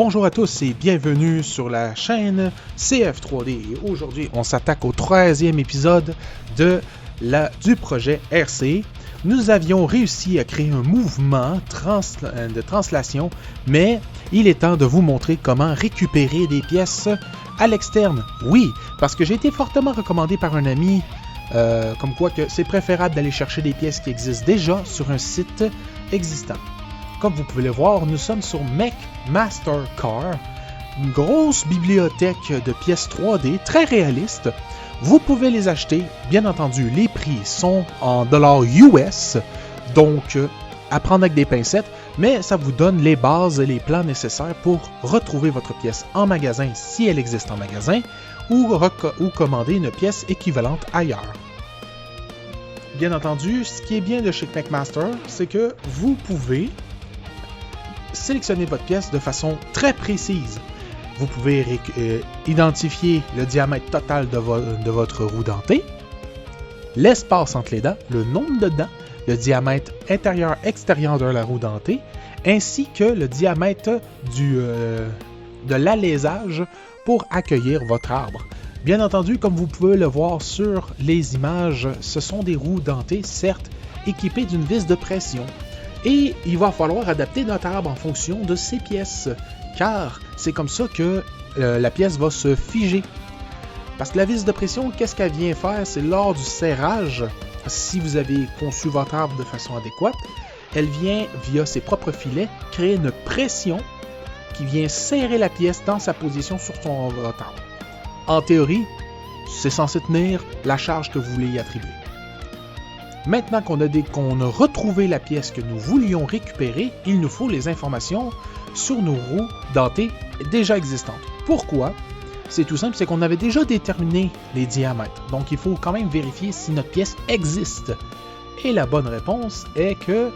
Bonjour à tous et bienvenue sur la chaîne CF3D. Et aujourd'hui, on s'attaque au 13e épisode du projet RC. Nous avions réussi à créer un mouvement de translation, mais il est temps de vous montrer comment récupérer des pièces à l'externe. Oui, parce que j'ai été fortement recommandé par un ami, comme quoi que c'est préférable d'aller chercher des pièces qui existent déjà sur un site existant. Comme vous pouvez le voir, nous sommes sur McMaster-Carr, une grosse bibliothèque de pièces 3D très réaliste. Vous pouvez les acheter, bien entendu, les prix sont en dollars US, donc à prendre avec des pincettes, mais ça vous donne les bases et les plans nécessaires pour retrouver votre pièce en magasin si elle existe en magasin, ou commander une pièce équivalente ailleurs. Bien entendu, ce qui est bien de chez McMaster, c'est que vous pouvez sélectionner votre pièce de façon très précise. Vous pouvez identifier le diamètre total de votre roue dentée, l'espace entre les dents, le nombre de dents, le diamètre intérieur-extérieur de la roue dentée, ainsi que le diamètre de l'alésage pour accueillir votre arbre. Bien entendu, comme vous pouvez le voir sur les images, ce sont des roues dentées, certes, équipées d'une vis de pression. Et il va falloir adapter notre arbre en fonction de ces pièces, car c'est comme ça que la pièce va se figer. Parce que la vis de pression, qu'est-ce qu'elle vient faire? C'est lors du serrage, si vous avez conçu votre arbre de façon adéquate, elle vient, via ses propres filets, créer une pression qui vient serrer la pièce dans sa position sur votre arbre. En théorie, c'est censé tenir la charge que vous voulez y attribuer. Maintenant qu'on a retrouvé la pièce que nous voulions récupérer, il nous faut les informations sur nos roues dentées déjà existantes. Pourquoi? C'est tout simple, c'est qu'on avait déjà déterminé les diamètres. Donc il faut quand même vérifier si notre pièce existe. Et la bonne réponse est que,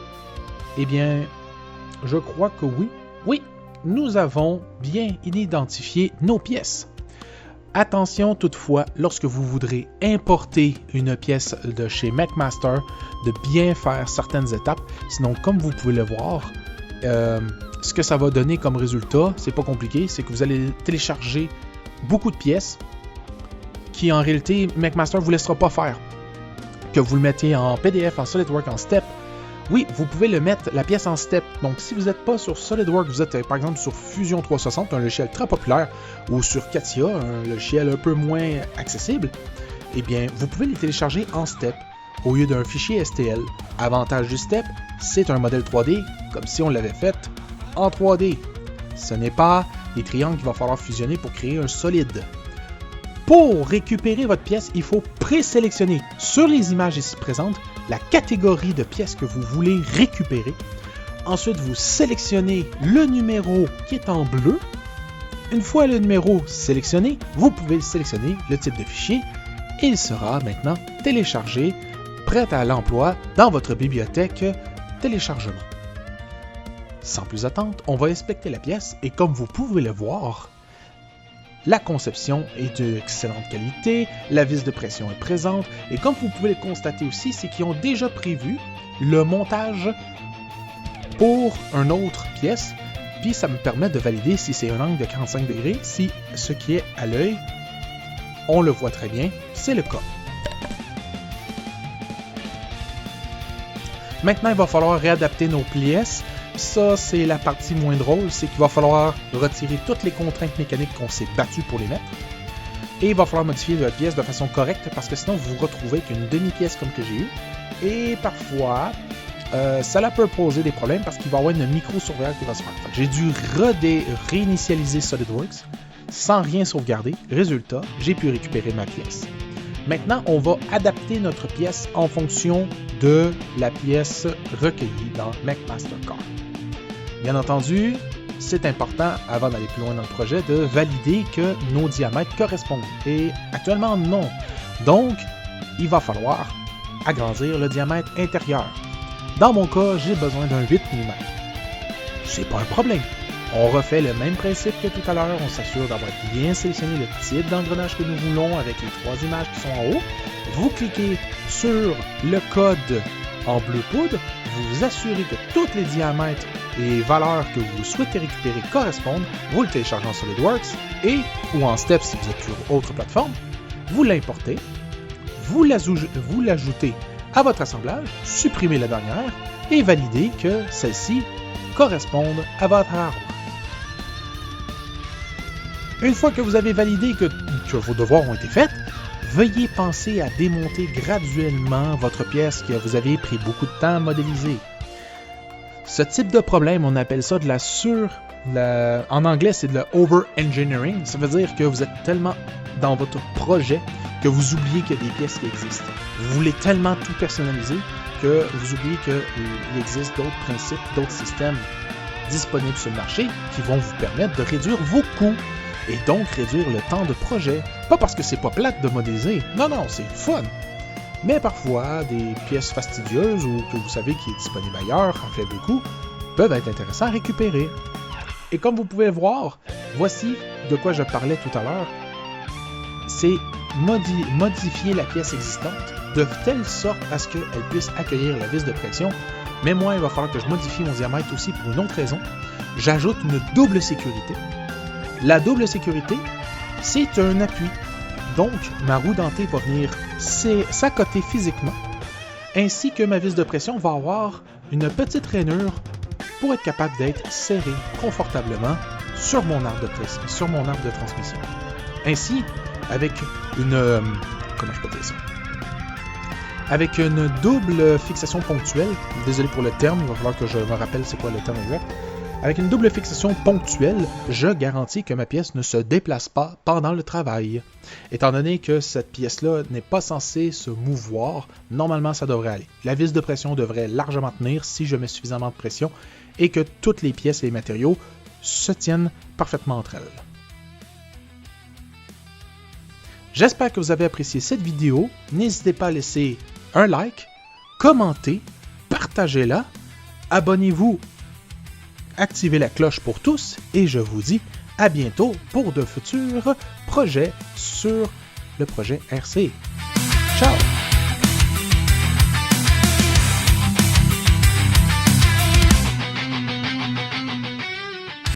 je crois que oui. Oui, nous avons bien identifié nos pièces. Attention toutefois, lorsque vous voudrez importer une pièce de chez McMaster, de bien faire certaines étapes. Sinon, comme vous pouvez le voir, ce que ça va donner comme résultat, c'est pas compliqué, c'est que vous allez télécharger beaucoup de pièces qui en réalité McMaster ne vous laissera pas faire. Que vous le mettez en PDF, en SolidWorks, en STEP. Oui, vous pouvez le mettre, la pièce en STEP. Donc, si vous n'êtes pas sur SolidWorks, vous êtes par exemple sur Fusion 360, un logiciel très populaire, ou sur CATIA, un logiciel un peu moins accessible, vous pouvez les télécharger en STEP au lieu d'un fichier STL. Avantage du STEP, c'est un modèle 3D comme si on l'avait fait en 3D. Ce n'est pas des triangles qu'il va falloir fusionner pour créer un solide. Pour récupérer votre pièce, il faut présélectionner sur les images ici présentes la catégorie de pièces que vous voulez récupérer. Ensuite, vous sélectionnez le numéro qui est en bleu. Une fois le numéro sélectionné, vous pouvez sélectionner le type de fichier et il sera maintenant téléchargé, prêt à l'emploi dans votre bibliothèque téléchargement. Sans plus attendre, on va inspecter la pièce et comme vous pouvez le voir, la conception est d'excellente qualité, la vis de pression est présente, et comme vous pouvez le constater aussi, c'est qu'ils ont déjà prévu le montage pour une autre pièce, puis ça me permet de valider si c'est un angle de 45 degrés, si ce qui est à l'œil, on le voit très bien, c'est le cas. Maintenant, il va falloir réadapter nos pièces. Ça, c'est la partie moins drôle, c'est qu'il va falloir retirer toutes les contraintes mécaniques qu'on s'est battu pour les mettre. Et il va falloir modifier la pièce de façon correcte parce que sinon vous vous retrouvez avec une demi-pièce comme que j'ai eu. Et parfois, ça peut poser des problèmes parce qu'il va y avoir une micro-surveillance qui va se faire. J'ai dû réinitialiser SolidWorks sans rien sauvegarder. Résultat, j'ai pu récupérer ma pièce. Maintenant, on va adapter notre pièce en fonction de la pièce recueillie dans McMaster-Carr. Bien entendu, c'est important, avant d'aller plus loin dans le projet, de valider que nos diamètres correspondent. Et actuellement, non. Donc, il va falloir agrandir le diamètre intérieur. Dans mon cas, j'ai besoin d'un 8 mm. C'est pas un problème. On refait le même principe que tout à l'heure. On s'assure d'avoir bien sélectionné le type d'engrenage que nous voulons avec les 3 images qui sont en haut. Vous cliquez sur le code en bleu poudre. Vous vous assurez que tous les diamètres et valeurs que vous souhaitez récupérer correspondent, vous le téléchargez en SolidWorks ou en Step si vous êtes sur autre plateforme, vous l'importez, vous l'ajoutez à votre assemblage, supprimez la dernière et validez que celle-ci corresponde à votre hardware. Une fois que vous avez validé que vos devoirs ont été faits, veuillez penser à démonter graduellement votre pièce que vous avez pris beaucoup de temps à modéliser. Ce type de problème, on appelle ça en anglais, c'est de la over-engineering. Ça veut dire que vous êtes tellement dans votre projet que vous oubliez qu'il y a des pièces qui existent. Vous voulez tellement tout personnaliser que vous oubliez qu'il existe d'autres principes, d'autres systèmes disponibles sur le marché qui vont vous permettre de réduire vos coûts et donc réduire le temps de projet. Pas parce que c'est pas plate de modéliser, non, c'est fun. Mais parfois, des pièces fastidieuses ou que vous savez qui est disponible ailleurs à faible coût peuvent être intéressants à récupérer. Et comme vous pouvez le voir, voici de quoi je parlais tout à l'heure. C'est modifier la pièce existante de telle sorte à ce qu'elle puisse accueillir la vis de pression. Mais moi, il va falloir que je modifie mon diamètre aussi pour une autre raison. J'ajoute une double sécurité. La double sécurité, c'est un appui. Donc, ma roue dentée va venir s'accoter physiquement, ainsi que ma vis de pression va avoir une petite rainure pour être capable d'être serrée confortablement sur mon arbre de transmission. Ainsi, avec une... Avec une double fixation ponctuelle, désolé pour le terme, il va falloir que je me rappelle c'est quoi le terme exact. Avec une double fixation ponctuelle, je garantis que ma pièce ne se déplace pas pendant le travail. Étant donné que cette pièce-là n'est pas censée se mouvoir, normalement ça devrait aller. La vis de pression devrait largement tenir si je mets suffisamment de pression et que toutes les pièces et les matériaux se tiennent parfaitement entre elles. J'espère que vous avez apprécié cette vidéo. N'hésitez pas à laisser un like, commenter, partagez-la, abonnez-vous, activez la cloche pour tous et je vous dis à bientôt pour de futurs projets sur le projet RC. Ciao!